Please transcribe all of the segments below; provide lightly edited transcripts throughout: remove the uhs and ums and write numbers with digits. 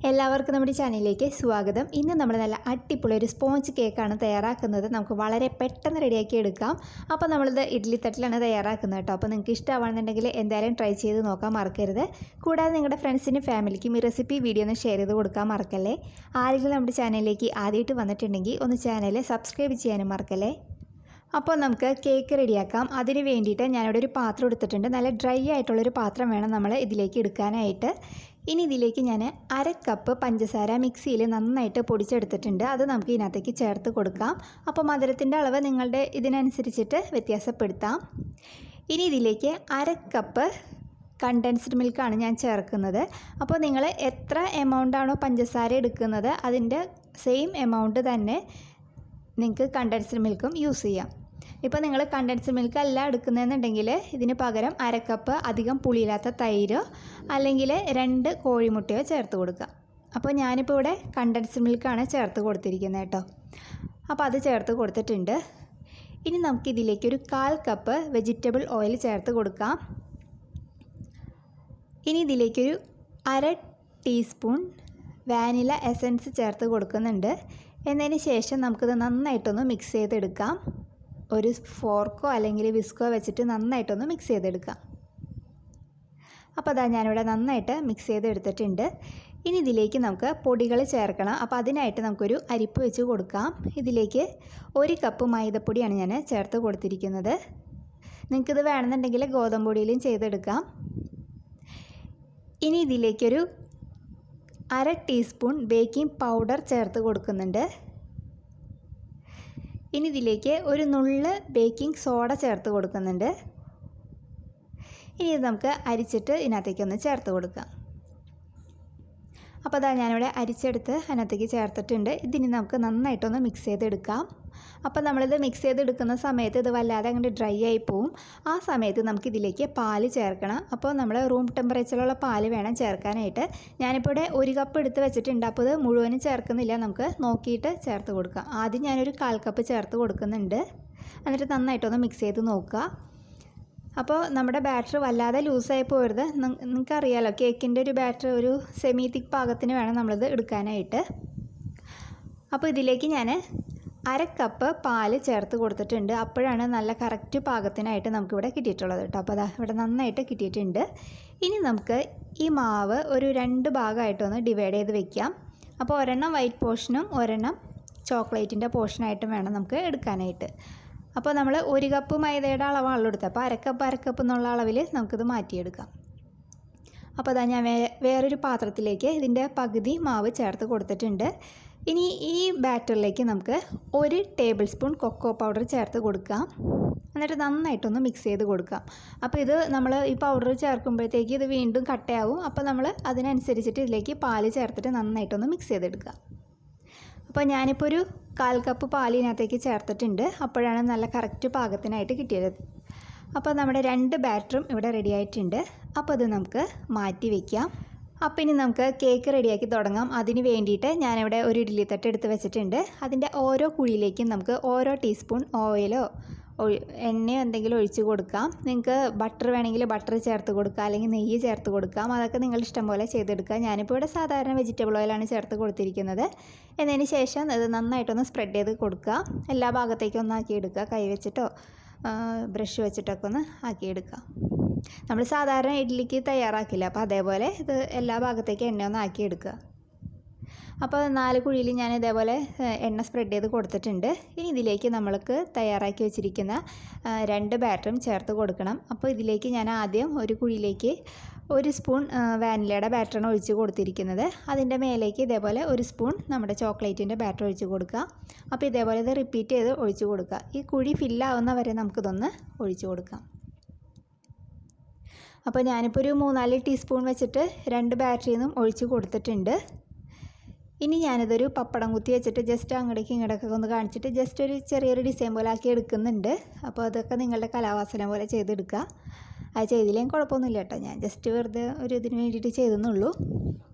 എല്ലാവർക്കും നമ്മുടെ ചാനലിലേക്ക് സ്വാഗതം. ഇന്ന് നമ്മൾ നല്ല അടിപൊളി ഒരു സ്പോഞ്ച് കേക്കാണ് തയ്യാറാക്കുന്നത്. നമുക്ക് വളരെ പെട്ടെന്ന് റെഡിയാക്കി എടുക്കാം. അപ്പോൾ നമ്മളിത് ഇഡ്ഡലി തട്ടിലാണ് തയ്യാറാക്കുന്നത് കേട്ടോ. അപ്പോൾ നിങ്ങൾക്ക് ഇഷ്ടമാണെന്നുണ്ടെങ്കിൽ എന്തായാലും ട്രൈ ചെയ്ത് നോക്കാൻ മറക്കരുത്. കൂടാതെ നിങ്ങളുടെ ഫ്രണ്ട്സിനും ഫാമിലിക്കും ഈ റെസിപ്പി വീഡിയോ ഒന്ന് ഷെയർ ചെയ്ത് കൊടുക്കാൻ മറക്കല്ലേ. ആരെങ്കിലും നമ്മുടെ ചാനലിലേക്ക് ആദ്യമായിട്ട് വന്നിട്ടുണ്ടെങ്കിൽ ഒന്ന് ചാനൽ സബ്സ്ക്രൈബ് ചെയ്യാനും മറക്കല്ലേ. അപ്പോൾ നമുക്ക് കേക്ക് റെഡിയാക്കാം. അതിന് വേണ്ടിയിട്ട് ഞാനിവിടെ ഒരു പാത്രം എടുത്തിട്ടുണ്ട്. നല്ല ഡ്രൈ ആയിട്ടുള്ളൊരു പാത്രം വേണം നമ്മൾ ഇതിലേക്ക് എടുക്കാനായിട്ട്. ഇനി ഇതിലേക്ക് ഞാൻ 1/2 കപ്പ് പഞ്ചസാര മിക്സിയിൽ നന്നായിട്ട് പൊടിച്ചെടുത്തിട്ടുണ്ട്. അത് നമുക്ക് ഇതിനകത്തേക്ക് ചേർത്ത് കൊടുക്കാം. അപ്പോൾ മധുരത്തിൻ്റെ അളവ് നിങ്ങളുടെ ഇതിനനുസരിച്ചിട്ട് വ്യത്യാസപ്പെടുത്താം. ഇനി ഇതിലേക്ക് 1/2 കപ്പ് കണ്ടൻസ്ഡ് മിൽക്കാണ് ഞാൻ ചേർക്കുന്നത്. അപ്പോൾ നിങ്ങൾ എത്ര എമൗണ്ടാണോ പഞ്ചസാര എടുക്കുന്നത് അതിൻ്റെ സെയിം എമൗണ്ട് തന്നെ നിങ്ങൾക്ക് കണ്ടൻസ്ഡ് മിൽക്കും യൂസ് ചെയ്യാം. ഇപ്പോൾ നിങ്ങൾ കണ്ടൻസ്ഡ് മിൽക്ക് അല്ല എടുക്കുന്നതെന്നുണ്ടെങ്കിൽ ഇതിന് പകരം 1/2 കപ്പ് അധികം പുളിയില്ലാത്ത തൈരോ അല്ലെങ്കിൽ 2 കോഴിമുട്ടയോ ചേർത്ത് കൊടുക്കുക. അപ്പോൾ ഞാനിപ്പോൾ ഇവിടെ കണ്ടൻസ്ഡ് മിൽക്കാണ് ചേർത്ത് കൊടുത്തിരിക്കുന്നത് കേട്ടോ. അപ്പോൾ അത് ചേർത്ത് കൊടുത്തിട്ടുണ്ട്. ഇനി നമുക്കിതിലേക്ക് ഒരു 1/4 കപ്പ് വെജിറ്റബിൾ ഓയിൽ ചേർത്ത് കൊടുക്കാം. ഇനി ഇതിലേക്കൊരു 1/2 ടീസ്പൂൺ വാനില എസൻസ് ചേർത്ത് കൊടുക്കുന്നുണ്ട്. എന്നതിന് ശേഷം നമുക്കിത് നന്നായിട്ടൊന്ന് മിക്സ് ചെയ്തെടുക്കാം. ഒരു ഫോർക്കോ അല്ലെങ്കിൽ വിസ്കോ വെച്ചിട്ട് നന്നായിട്ടൊന്ന് മിക്സ് ചെയ്തെടുക്കാം. അപ്പോൾ അതാ ഞാനിവിടെ നന്നായിട്ട് മിക്സ് ചെയ്തെടുത്തിട്ടുണ്ട്. ഇനി ഇതിലേക്ക് നമുക്ക് പൊടികൾ ചേർക്കണം. അപ്പോൾ അതിനായിട്ട് നമുക്കൊരു അരിപ്പ് വെച്ച് കൊടുക്കാം. ഇതിലേക്ക് 1 കപ്പ് മൈദപ്പൊടിയാണ് ഞാൻ ചേർത്ത് കൊടുത്തിരിക്കുന്നത്. നിങ്ങൾക്കിത് വേണമെന്നുണ്ടെങ്കിൽ ഗോതമ്പ് പൊടിയിലും ചെയ്തെടുക്കാം. ഇനി ഇതിലേക്കൊരു 1/2 ടീസ്പൂൺ ബേക്കിംഗ് പൗഡർ ചേർത്ത് കൊടുക്കുന്നുണ്ട്. ഇനി ഇതിലേക്ക് ഒരു നുള്ള് ബേക്കിംഗ് സോഡ ചേർത്ത് കൊടുക്കുന്നുണ്ട്. ഇനി ഇത് നമുക്ക് അരിച്ചിട്ട് ഇതിനകത്തേക്കൊന്ന് ചേർത്ത് കൊടുക്കാം. അപ്പോൾ അതാ ഞാനിവിടെ അരിച്ചെടുത്ത് അതിനകത്തേക്ക് ചേർത്തിട്ടുണ്ട്. ഇതിനി നമുക്ക് നന്നായിട്ടൊന്ന് മിക്സ് ചെയ്തെടുക്കാം. അപ്പോൾ നമ്മളിത് മിക്സ് ചെയ്തെടുക്കുന്ന സമയത്ത് ഇത് വല്ലാതെ അങ്ങോട്ട് ഡ്രൈ ആയി പോവും. ആ സമയത്ത് നമുക്കിതിലേക്ക് പാല് ചേർക്കണം. അപ്പോൾ നമ്മൾ റൂം ടെമ്പറേച്ചറിലുള്ള പാല് വേണം ചേർക്കാനായിട്ട്. ഞാനിപ്പോൾ ഇവിടെ 1 കപ്പ് എടുത്ത് വെച്ചിട്ടുണ്ട്. അപ്പോൾ ഇത് മുഴുവനും ചേർക്കുന്നില്ല, നമുക്ക് നോക്കിയിട്ട് ചേർത്ത് കൊടുക്കാം. ആദ്യം ഞാനൊരു 1/4 കപ്പ് ചേർത്ത് കൊടുക്കുന്നുണ്ട്. എന്നിട്ട് നന്നായിട്ടൊന്ന് മിക്സ് ചെയ്ത് നോക്കുക. അപ്പോൾ നമ്മുടെ ബാറ്റർ വല്ലാതെ ലൂസായി പോകരുത്. നിങ്ങൾക്കറിയാലോ കേക്കിൻ്റെ ഒരു ബാറ്റർ ഒരു സെമി തിക്ക് പാകത്തിന് വേണം നമ്മളിത് എടുക്കാനായിട്ട്. അപ്പോൾ ഇതിലേക്ക് ഞാൻ 1/2 കപ്പ് പാല് ചേർത്ത് കൊടുത്തിട്ടുണ്ട്. അപ്പോഴാണ് നല്ല കറക്റ്റ് പാകത്തിനായിട്ട് നമുക്കിവിടെ കിട്ടിയിട്ടുള്ളത് കേട്ടോ. അപ്പോൾ അതാ ഇവിടെ നന്നായിട്ട് കിട്ടിയിട്ടുണ്ട്. ഇനി നമുക്ക് ഈ മാവ് ഒരു 2 ഭാഗമായിട്ടൊന്ന് ഡിവൈഡ് ചെയ്ത് വെക്കാം. അപ്പോൾ ഒരെണ്ണം വൈറ്റ് പോർഷനും ഒരെണ്ണം ചോക്ലേറ്റിൻ്റെ പോർഷനായിട്ടും വേണം നമുക്ക് എടുക്കാനായിട്ട്. അപ്പോൾ നമ്മൾ 1 കപ്പ് മൈദയുടെ അളവാണല്ലോ എടുത്തത്. അപ്പോൾ 1/2 കപ്പ് എന്നുള്ള അളവിൽ നമുക്കിത് മാറ്റിയെടുക്കാം. അപ്പോൾ അതാ ഞാൻ വേറൊരു പാത്രത്തിലേക്ക് ഇതിൻ്റെ പകുതി മാവ് ചേർത്ത് കൊടുത്തിട്ടുണ്ട്. ഇനി ഈ ബാറ്ററിലേക്ക് നമുക്ക് 1 ടേബിൾ സ്പൂൺ കൊക്കോ പൗഡർ ചേർത്ത് കൊടുക്കാം. എന്നിട്ട് നന്നായിട്ടൊന്ന് മിക്സ് ചെയ്ത് കൊടുക്കാം. അപ്പോൾ ഇത് നമ്മൾ ഈ പൗഡർ ചേർക്കുമ്പോഴത്തേക്ക് ഇത് വീണ്ടും കട്ടയാവും. അപ്പോൾ നമ്മൾ അതിനനുസരിച്ചിട്ട് ഇതിലേക്ക് പാല് ചേർത്തിട്ട് നന്നായിട്ടൊന്ന് മിക്സ് ചെയ്തെടുക്കുക. അപ്പോൾ ഞാനിപ്പോൾ ഒരു 1/4 കപ്പ് പാല് ഇതിനകത്തേക്ക് ചേർത്തിട്ടുണ്ട്. അപ്പോഴാണ് നല്ല കറക്റ്റ് പാകത്തിനായിട്ട് കിട്ടിയത്. അപ്പോൾ നമ്മുടെ 2 ബാറ്ററും ഇവിടെ റെഡി ആയിട്ടുണ്ട്. അപ്പോൾ ഇത് നമുക്ക് മാറ്റി വയ്ക്കാം. അപ്പോൾ ഇനി നമുക്ക് കേക്ക് റെഡിയാക്കി തുടങ്ങാം. അതിന് വേണ്ടിയിട്ട് ഞാനിവിടെ ഒരു ഇഡ്ഡലി തട്ട് എടുത്ത് വെച്ചിട്ടുണ്ട്. അതിൻ്റെ ഓരോ കുഴിയിലേക്കും നമുക്ക് ഓരോ ടീസ്പൂൺ ഓയിലോ എണ്ണയോ എന്തെങ്കിലും ഒഴിച്ച് കൊടുക്കാം. നിങ്ങൾക്ക് ബട്ടർ വേണമെങ്കിൽ ബട്ടർ ചേർത്ത് കൊടുക്കുക, അല്ലെങ്കിൽ നെയ്യ് ചേർത്ത് കൊടുക്കാം. അതൊക്കെ നിങ്ങൾ ഇഷ്ടം പോലെ ചെയ്തെടുക്കുക. ഞാനിപ്പോൾ ഇവിടെ സാധാരണ വെജിറ്റബിൾ ഓയിലാണ് ചേർത്ത് കൊടുത്തിരിക്കുന്നത്. എന്നതിന് ശേഷം അത് നന്നായിട്ടൊന്ന് സ്പ്രെഡ് ചെയ്ത് കൊടുക്കുക. എല്ലാ ഭാഗത്തേക്കും ഒന്ന് ആക്കിയെടുക്കുക. കൈ വെച്ചിട്ടോ ബ്രഷ് വെച്ചിട്ടൊക്കെ ഒന്ന് ആക്കിയെടുക്കുക. നമ്മൾ സാധാരണ ഇഡ്ഡലിക്ക് തയ്യാറാക്കില്ല. അപ്പോൾ അതേപോലെ ഇത് എല്ലാ ഭാഗത്തേക്കും എണ്ണ ഒന്ന് ആക്കിയെടുക്കുക. അപ്പോൾ 4 കുഴിയിൽ ഞാൻ ഇതേപോലെ എണ്ണ സ്പ്രെഡ് ചെയ്ത് കൊടുത്തിട്ടുണ്ട്. ഇനി ഇതിലേക്ക് നമ്മൾക്ക് തയ്യാറാക്കി വെച്ചിരിക്കുന്ന 2 ബാറ്ററും ചേർത്ത് കൊടുക്കണം. അപ്പോൾ ഇതിലേക്ക് ഞാൻ ആദ്യം ഒരു കുഴിയിലേക്ക് 1 സ്പൂൺ വാനിലയുടെ ബാറ്ററാണ് ഒഴിച്ച് കൊടുത്തിരിക്കുന്നത്. അതിൻ്റെ മേലേക്ക് ഇതേപോലെ 1 സ്പൂൺ നമ്മുടെ ചോക്ലേറ്റിൻ്റെ ബാറ്റർ ഒഴിച്ച് കൊടുക്കുക. അപ്പോൾ ഇതേപോലെ ഇത് റിപ്പീറ്റ് ചെയ്ത് ഒഴിച്ച് കൊടുക്കുക. ഈ കുഴി ഫില്ലാവുന്ന വരെ നമുക്കിതൊന്ന് ഒഴിച്ച് കൊടുക്കാം. അപ്പോൾ ഞാനിപ്പോൾ ഒരു 3-4 ടീസ്പൂൺ വെച്ചിട്ട് 2 ബാറ്ററിൽ നിന്നും ഒഴിച്ച് കൊടുത്തിട്ടുണ്ട്. ഇനി ഞാനിതൊരു പപ്പടം കുത്തി വെച്ചിട്ട് ജസ്റ്റ് അങ്ങടേക്ക് ഇങ്ങടേക്കൊക്കെ ഒന്ന് കാണിച്ചിട്ട് ജസ്റ്റ് ഒരു ചെറിയൊരു ഡിസൈൻ പോലെ ആക്കി എടുക്കുന്നുണ്ട്. അപ്പോൾ അതൊക്കെ നിങ്ങളുടെ കലാവാസന പോലെ ചെയ്തെടുക്കുക. അത് ചെയ്തില്ലെങ്കിൽ കുഴപ്പമൊന്നുമില്ല കേട്ടോ. ഞാൻ ജസ്റ്റ് വെറുതെ ഒരു ഇതിന് വേണ്ടിയിട്ട് ചെയ്തെന്നുള്ളൂ.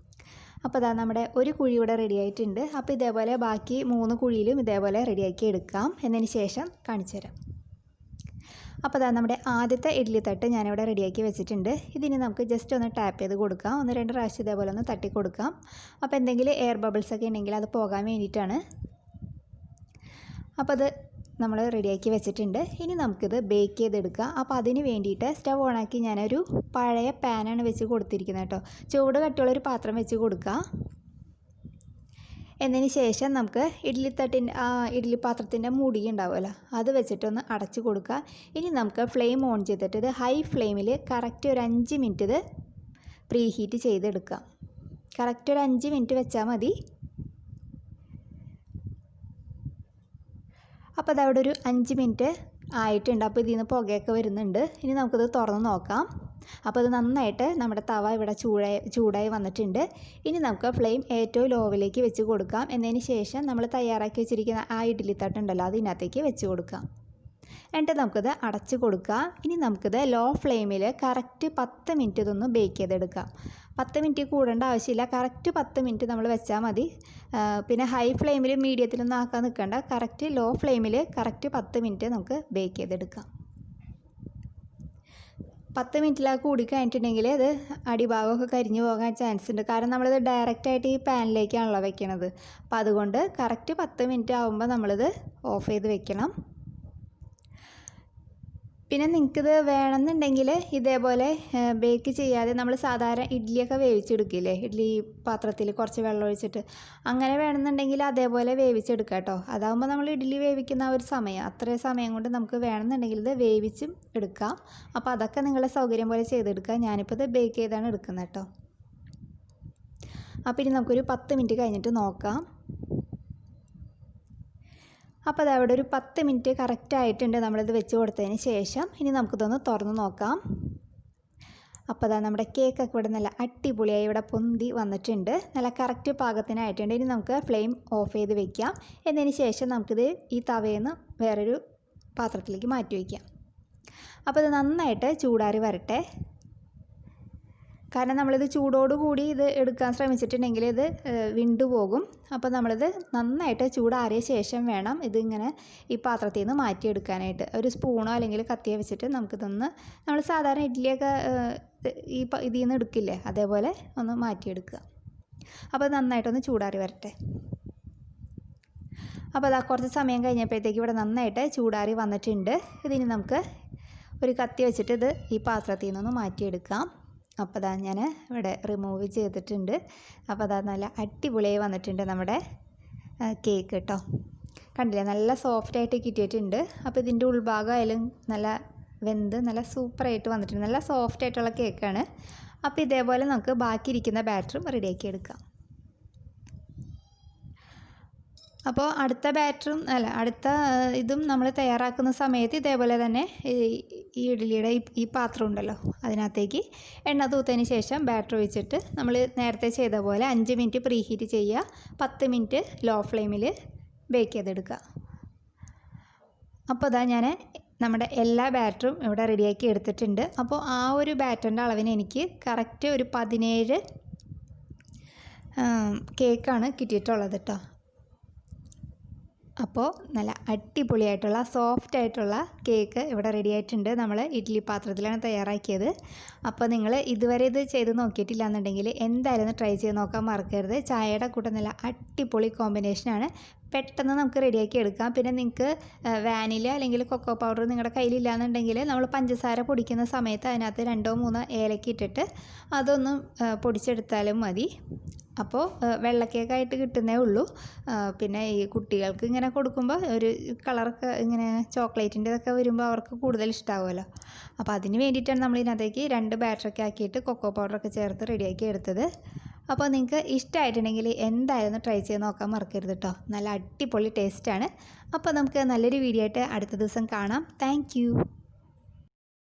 അപ്പോൾ അതാ നമ്മുടെ ഒരു കുഴി ഇവിടെ റെഡി ആയിട്ടുണ്ട്. അപ്പോൾ ഇതേപോലെ ബാക്കി 3 കുഴിയിലും ഇതേപോലെ റെഡിയാക്കി എടുക്കാം. എന്നതിന് ശേഷം കാണിച്ചു തരാം. അപ്പോൾ അതാ നമ്മുടെ ആദ്യത്തെ ഇഡ്ഡലി തട്ട് ഞാനിവിടെ റെഡിയാക്കി വെച്ചിട്ടുണ്ട്. ഇതിന് നമുക്ക് ജസ്റ്റ് ഒന്ന് ടാപ്പ് ചെയ്ത് കൊടുക്കാം. 1-2 പ്രാവശ്യം ഇതേപോലെ ഒന്ന് തട്ടി കൊടുക്കാം. അപ്പോൾ എന്തെങ്കിലും എയർ ബബിൾസ് ഒക്കെ ഉണ്ടെങ്കിൽ അത് പോകാൻ വേണ്ടിയിട്ടാണ്. അപ്പോൾ അത് നമ്മൾ റെഡിയാക്കി വെച്ചിട്ടുണ്ട്. ഇനി നമുക്കിത് ബേക്ക് ചെയ്തെടുക്കാം. അപ്പോൾ അതിന് വേണ്ടിയിട്ട് സ്റ്റവ് ഓണാക്കി ഞാനൊരു പഴയ പാനാണ് വെച്ച് കൊടുത്തിരിക്കുന്നത് കേട്ടോ. ചൂട് കട്ടിയുള്ളൊരു പാത്രം വെച്ച് കൊടുക്കുക. എന്നതിന് ശേഷം നമുക്ക് ഇഡ്ഡലി പാത്രത്തിൻ്റെ മൂടി ഉണ്ടാവുമല്ലോ, അത് വെച്ചിട്ടൊന്ന് അടച്ചു കൊടുക്കുക. ഇനി നമുക്ക് ഫ്ലെയിം ഓൺ ചെയ്തിട്ട് ഇത് ഹൈ ഫ്ലെയിമിൽ കറക്റ്റ് ഒരു 5 മിനിറ്റ് ഇത് പ്രീ ഹീറ്റ് ചെയ്തെടുക്കാം. കറക്റ്റ് ഒരു 5 മിനിറ്റ് വെച്ചാൽ മതി. അപ്പോൾ അതവിടെ ഒരു 5 മിനിറ്റ് ആയിട്ടുണ്ട്. അപ്പോൾ ഇതിൽ നിന്ന് പുകയൊക്കെ വരുന്നുണ്ട്. ഇനി നമുക്കിത് തുറന്ന് നോക്കാം. അപ്പോൾ ഇത് നന്നായിട്ട് നമ്മുടെ തവ ഇവിടെ ചൂടായി വന്നിട്ടുണ്ട്. ഇനി നമുക്ക് ഫ്ലെയിം ഏറ്റവും ലോവിലേക്ക് വെച്ച് കൊടുക്കാം. എന്നതിന് ശേഷം നമ്മൾ തയ്യാറാക്കി വെച്ചിരിക്കുന്ന ആ ഇഡ്ഡലി തട്ടുണ്ടല്ലോ, അതിനകത്തേക്ക് വെച്ച് കൊടുക്കാം. എന്നിട്ട് നമുക്കിത് അടച്ച് കൊടുക്കാം. ഇനി നമുക്കിത് ലോ ഫ്ലെയിമിൽ കറക്റ്റ് 10 മിനിറ്റ് ഇതൊന്ന് ബേക്ക് ചെയ്തെടുക്കാം. 10 മിനിറ്റ് കൂടേണ്ട ആവശ്യമില്ല. കറക്റ്റ് 10 മിനിറ്റ് നമ്മൾ വെച്ചാൽ മതി. പിന്നെ ഹൈ ഫ്ലെയിമിൽ മീഡിയത്തിലൊന്നും ആക്കാൻ നിൽക്കേണ്ട. കറക്റ്റ് ലോ ഫ്ലെയിമിൽ കറക്റ്റ് 10 മിനിറ്റ് നമുക്ക് ബേക്ക് ചെയ്തെടുക്കാം. 10 മിനിറ്റിലൊക്കെ കൂടി കഴിഞ്ഞിട്ടുണ്ടെങ്കിൽ അത് അടിഭാഗമൊക്കെ കരിഞ്ഞു പോകാൻ ചാൻസ് ഉണ്ട്. കാരണം നമ്മളിത് ഡയറക്റ്റായിട്ട് ഈ പാനിലേക്കാണല്ലോ വെക്കണത്. അപ്പോൾ അതുകൊണ്ട് കറക്റ്റ് 10 മിനിറ്റ് ആകുമ്പോൾ നമ്മളിത് ഓഫ് ചെയ്ത് വെക്കണം. പിന്നെ നിങ്ങൾക്കിത് വേണമെന്നുണ്ടെങ്കിൽ ഇതേപോലെ ബേക്ക് ചെയ്യാതെ നമ്മൾ സാധാരണ ഇഡ്ഡലിയൊക്കെ വേവിച്ചെടുക്കില്ലേ, ഇഡ്ഡലി പാത്രത്തിൽ കുറച്ച് വെള്ളം ഒഴിച്ചിട്ട്, അങ്ങനെ വേണമെന്നുണ്ടെങ്കിൽ അതേപോലെ വേവിച്ചെടുക്കാം കേട്ടോ. അതാകുമ്പോൾ നമ്മൾ ഇഡ്ഡലി വേവിക്കുന്ന ഒരു സമയം, അത്രയും സമയം കൊണ്ട് നമുക്ക് വേണമെന്നുണ്ടെങ്കിൽ ഇത് വേവിച്ചും എടുക്കാം. അപ്പോൾ അതൊക്കെ നിങ്ങളുടെ സൗകര്യം പോലെ ചെയ്തെടുക്കുക. ഞാനിപ്പോൾ ഇത് ബേക്ക് ചെയ്താണ് എടുക്കുന്നത് കേട്ടോ. അപ്പോൾ ഇനി നമുക്കൊരു 10 മിനിറ്റ് കഴിഞ്ഞിട്ട് നോക്കാം. അപ്പോൾ അതവിടെ ഒരു 10 മിനിറ്റ് കറക്റ്റ് ആയിട്ടുണ്ട് നമ്മളിത് വെച്ച് കൊടുത്തതിന് ശേഷം. ഇനി നമുക്കിതൊന്ന് തുറന്ന് നോക്കാം. അപ്പോൾ അതാ നമ്മുടെ കേക്കൊക്കെ ഇവിടെ നല്ല അടിപൊളിയായി ഇവിടെ പൊന്തി വന്നിട്ടുണ്ട്. നല്ല കറക്റ്റ് പാകത്തിനായിട്ടുണ്ട്. ഇനി നമുക്ക് ഫ്ലെയിം ഓഫ് ചെയ്ത് വെക്കാം. എന്നതിന് ശേഷം നമുക്കിത് ഈ തവയിൽ നിന്ന് വേറൊരു പാത്രത്തിലേക്ക് മാറ്റി വയ്ക്കാം. അപ്പോൾ ഇത് നന്നായിട്ട് ചൂടാറി വരട്ടെ. കാരണം നമ്മളിത് ചൂടോടുകൂടി ഇത് എടുക്കാൻ ശ്രമിച്ചിട്ടുണ്ടെങ്കിൽ ഇത് വിണ്ടുപോകും. അപ്പോൾ നമ്മളിത് നന്നായിട്ട് ചൂടാറിയ ശേഷം വേണം ഇതിങ്ങനെ ഈ പാത്രത്തിൽ നിന്ന് മാറ്റിയെടുക്കാനായിട്ട്. ഒരു സ്പൂണോ അല്ലെങ്കിൽ കത്തിയോ വെച്ചിട്ട് നമുക്കിതൊന്ന്, നമ്മൾ സാധാരണ ഇഡ്ഡലിയൊക്കെ ഇതിൽ നിന്ന് എടുക്കില്ലേ, അതേപോലെ ഒന്ന് മാറ്റിയെടുക്കുക. അപ്പോൾ നന്നായിട്ടൊന്ന് ചൂടാറി വരട്ടെ. അപ്പോൾ അതാ കുറച്ച് സമയം കഴിഞ്ഞപ്പോഴത്തേക്ക് ഇവിടെ നന്നായിട്ട് ചൂടാറി വന്നിട്ടുണ്ട്. ഇതിന് നമുക്ക് ഒരു കത്തി വെച്ചിട്ട് ഇത് ഈ പാത്രത്തിൽ നിന്നൊന്ന് മാറ്റിയെടുക്കാം. അപ്പോൾ അതാ ഞാൻ ഇവിടെ റിമൂവ് ചെയ്തിട്ടുണ്ട്. അപ്പോൾ അതാ നല്ല അടിപൊളിയായി വന്നിട്ടുണ്ട് നമ്മുടെ കേക്ക് കേട്ടോ. കണ്ടില്ലേ, നല്ല സോഫ്റ്റായിട്ട് കിട്ടിയിട്ടുണ്ട്. അപ്പോൾ ഇതിൻ്റെ ഉൾഭാഗമായാലും നല്ല വെന്ത് നല്ല സൂപ്പറായിട്ട് വന്നിട്ടുണ്ട്. നല്ല സോഫ്റ്റായിട്ടുള്ള കേക്കാണ്. അപ്പോൾ ഇതേപോലെ നമുക്ക് ബാക്കിയിരിക്കുന്ന ബാറ്ററും റെഡിയാക്കി എടുക്കാം. അപ്പോൾ അടുത്ത ഇതും നമ്മൾ തയ്യാറാക്കുന്ന സമയത്ത് ഇതേപോലെ തന്നെ ഈ ഇഡ്ഡലിയുടെ ഈ പാത്രം ഉണ്ടല്ലോ, അതിനകത്തേക്ക് എണ്ണ തൂത്തതിന് ശേഷം ബാറ്റർ ഒഴിച്ചിട്ട് നമ്മൾ നേരത്തെ ചെയ്ത പോലെ 5 മിനിറ്റ് പ്രീ ഹീറ്റ് ചെയ്യുക. 10 മിനിറ്റ് ലോ ഫ്ലെയിമിൽ ബേക്ക് ചെയ്തെടുക്കുക. അപ്പോൾ അതാ ഞാൻ നമ്മുടെ എല്ലാ ബാറ്ററും ഇവിടെ റെഡിയാക്കി എടുത്തിട്ടുണ്ട്. അപ്പോൾ ആ ഒരു ബാറ്ററിൻ്റെ അളവിന് എനിക്ക് കറക്റ്റ് ഒരു 17 കേക്കാണ് കിട്ടിയിട്ടുള്ളത് കേട്ടോ. അപ്പോൾ നല്ല അടിപൊളിയായിട്ടുള്ള സോഫ്റ്റായിട്ടുള്ള കേക്ക് ഇവിടെ റെഡി ആയിട്ടുണ്ട്. നമ്മൾ ഇഡ്ഡലി പാത്രത്തിലാണ് തയ്യാറാക്കിയത്. അപ്പോൾ നിങ്ങൾ ഇതുവരെ ഇത് ചെയ്ത് നോക്കിയിട്ടില്ല എന്നുണ്ടെങ്കിൽ എന്തായാലും ഒന്ന് ട്രൈ ചെയ്ത് നോക്കാൻ മറക്കരുത്. ചായയുടെ കൂടെ നല്ല അടിപൊളി കോമ്പിനേഷനാണ്. പെട്ടെന്ന് നമുക്ക് റെഡിയാക്കി എടുക്കാം. പിന്നെ നിങ്ങൾക്ക് വാനില അല്ലെങ്കിൽ കൊക്കോ പൗഡർ നിങ്ങളുടെ കയ്യിലില്ല എന്നുണ്ടെങ്കിൽ നമ്മൾ പഞ്ചസാര പൊടിക്കുന്ന സമയത്ത് അതിനകത്ത് 2-3 ഏലക്ക ഇട്ടിട്ട് അതൊന്ന് പൊടിച്ചെടുത്താലും മതി. അപ്പോൾ വെള്ളക്കേക്കായിട്ട് കിട്ടുന്നേ ഉള്ളൂ. പിന്നെ ഈ കുട്ടികൾക്ക് ഇങ്ങനെ കൊടുക്കുമ്പോൾ ഒരു കളറൊക്കെ ഇങ്ങനെ ചോക്ലേറ്റിൻ്റെതൊക്കെ വരുമ്പോൾ അവർക്ക് കൂടുതൽ ഇഷ്ടമാവുമല്ലോ. അപ്പോൾ അതിന് വേണ്ടിയിട്ടാണ് നമ്മൾ ഇതിനകത്തേക്ക് 2 ബാറ്ററൊക്കെ ആക്കിയിട്ട് കൊക്കോ പൗഡറൊക്കെ ചേർത്ത് റെഡിയാക്കി എടുത്തത്. അപ്പോൾ നിങ്ങൾക്ക് ഇഷ്ടമായിട്ടുണ്ടെങ്കിൽ എന്തായാലും ട്രൈ ചെയ്ത് നോക്കാൻ മറക്കരുത് കേട്ടോ. നല്ല അടിപൊളി ടേസ്റ്റാണ്. അപ്പോൾ നമുക്ക് നല്ലൊരു വീഡിയോ ആയിട്ട് അടുത്ത ദിവസം കാണാം. താങ്ക്